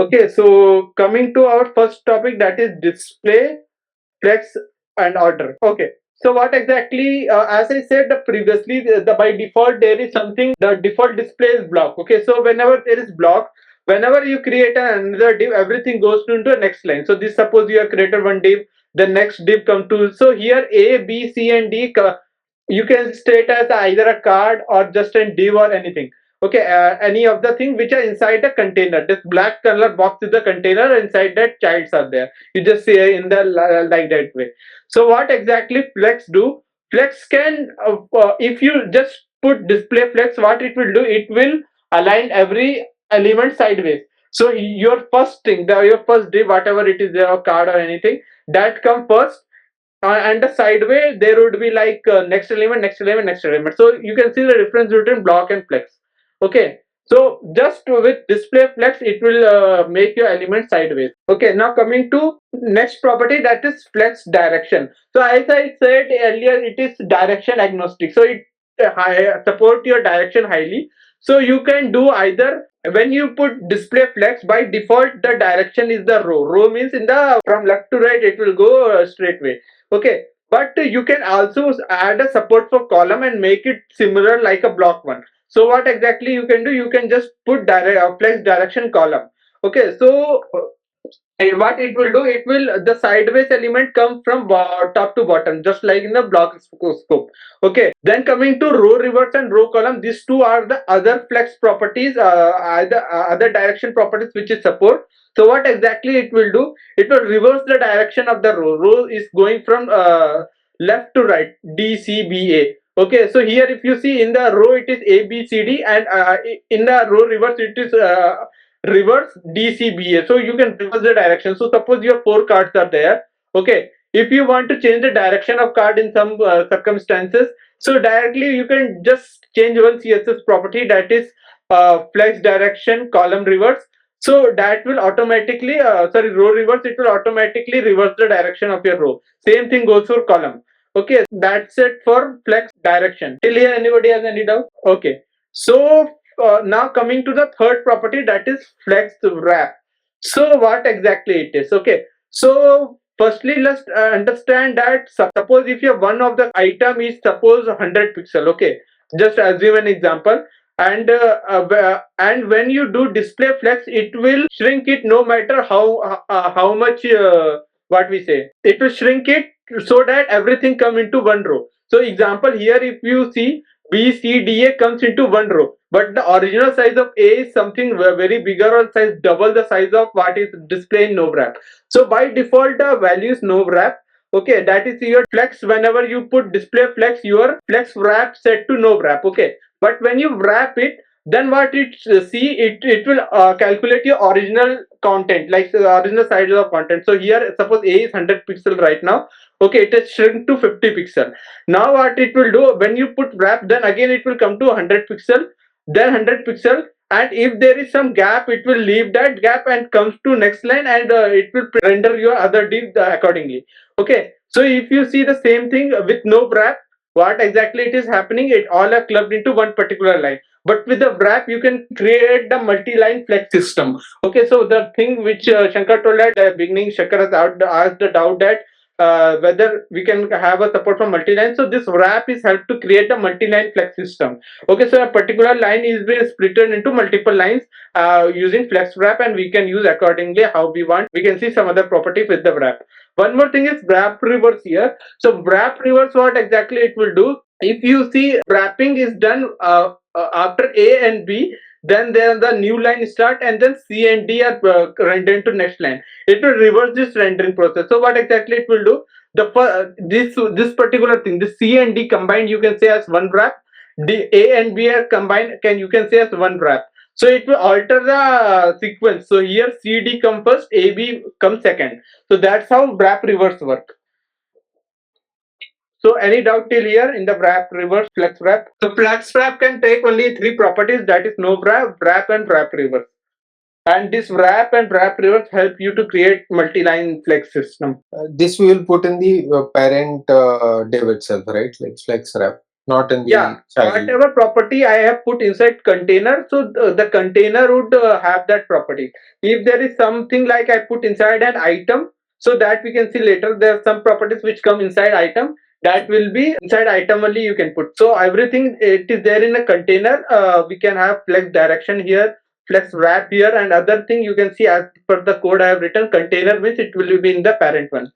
Okay, so coming to our first topic, that is display, flex, and order. Okay, so what exactly, as I said previously, the by default there is something, the default display is block. Okay, so whenever there is block, whenever you create another div, everything goes into a next line. So this, suppose you have created one div, the next div come to, so here A, B, C, and D, you can state as either a card or just a div or anything. Okay, any of the thing which are inside the container, this black color box is the container, inside that childs are there, you just say in the like that way. So what exactly flex do, flex can, if you just put display flex, what it will do, it will align every element sideways. So your first thing, your first div, whatever it is, your card or anything, that come first, and the sideway there would be like next element, next element, next element. So you can see the difference between block and flex. Okay, so just with display flex, it will make your element sideways. Okay, now coming to next property, that is flex direction. So as I said earlier, it is direction agnostic, so it support your direction highly. So you can do either, when you put display flex, by default the direction is the row means in the from left to right it will go straight way. Okay, but you can also add a support for column and make it similar like a block one. So what exactly you can do, you can just put flex direction column. Okay, so and what it will do, it will, the sideways element come from top to bottom, just like in the block scope. Okay, then coming to row reverse and row column, these two are the other flex properties, other direction properties which is support. So what exactly it will do, it will reverse the direction of the row is going from left to right, D, C, B, A. Okay, so here if you see in the row it is A, B, C, D, and in the row reverse it is reverse DCBA. So you can reverse the direction. So suppose your four cards are there. Okay, if you want to change the direction of card in some circumstances, so directly you can just change one CSS property, that is flex direction column reverse. So that will automatically, row reverse, it will automatically reverse the direction of your row. Same thing goes for column. Okay, that's it for flex direction. Till here, anybody has any doubt? Okay, so now coming to the third property, that is flex wrap. So what exactly it is? Okay, so firstly let's understand that, suppose if your one of the item is suppose 100 pixel. Okay, just assume an example, and when you do display flex, it will shrink it no matter how much, what we say, it will shrink it so that everything come into one row. So example, here if you see, B, C, D, A comes into one row, but the original size of A is something very bigger, or size double the size of what is displayed in no wrap. So by default the value is no wrap. Okay, that is your flex. Whenever you put display flex, your flex wrap set to no wrap. Okay, but when you wrap it, then what it it will calculate your original content, like the original size of content. So here suppose A is 100 pixel right now. Okay, it has shrunk to 50 pixel. Now what it will do, when you put wrap, then again it will come to 100 pixel, then 100 pixel, and if there is some gap, it will leave that gap and comes to next line, and it will render your other div accordingly. Okay, so if you see the same thing with no wrap, what exactly it is happening, it all are clubbed into one particular line. But with the wrap, you can create the multi-line flex system. Okay, so the thing which Shankar told at the beginning, Shankar has asked the doubt that whether we can have a support for multi-line. So this wrap is helped to create a multi-line flex system. Okay, so a particular line is being split into multiple lines using flex wrap, and we can use accordingly how we want. We can see some other property with the wrap. One more thing is wrap reverse here. So wrap reverse, what exactly it will do? If you see wrapping is done after A and B, then the new line start, and then C and D are rendered to next line. It will reverse this rendering process. So what exactly it will do? This particular thing, the C and D combined, you can say as one wrap. The A and B are combined, you can say as one wrap. So it will alter the sequence. So here CD comes first, AB comes second. So that's how wrap reverse work. So any doubt till here in the wrap reverse flex wrap? So flex wrap can take only three properties, that is no wrap, and wrap reverse. And this wrap and wrap reverse help you to create multi-line flex system. This we will put in the parent div itself, right? Like flex wrap. not in the Yeah, child. whatever property I have put inside container, so the container would have that property. If there is something like I put inside an item, so that we can see later, there are some properties which come inside item, that will be inside item only you can put. So everything, it is there in a container. We can have flex direction here, flex wrap here, and other thing you can see as per the code I have written. Container means it will be in the parent one.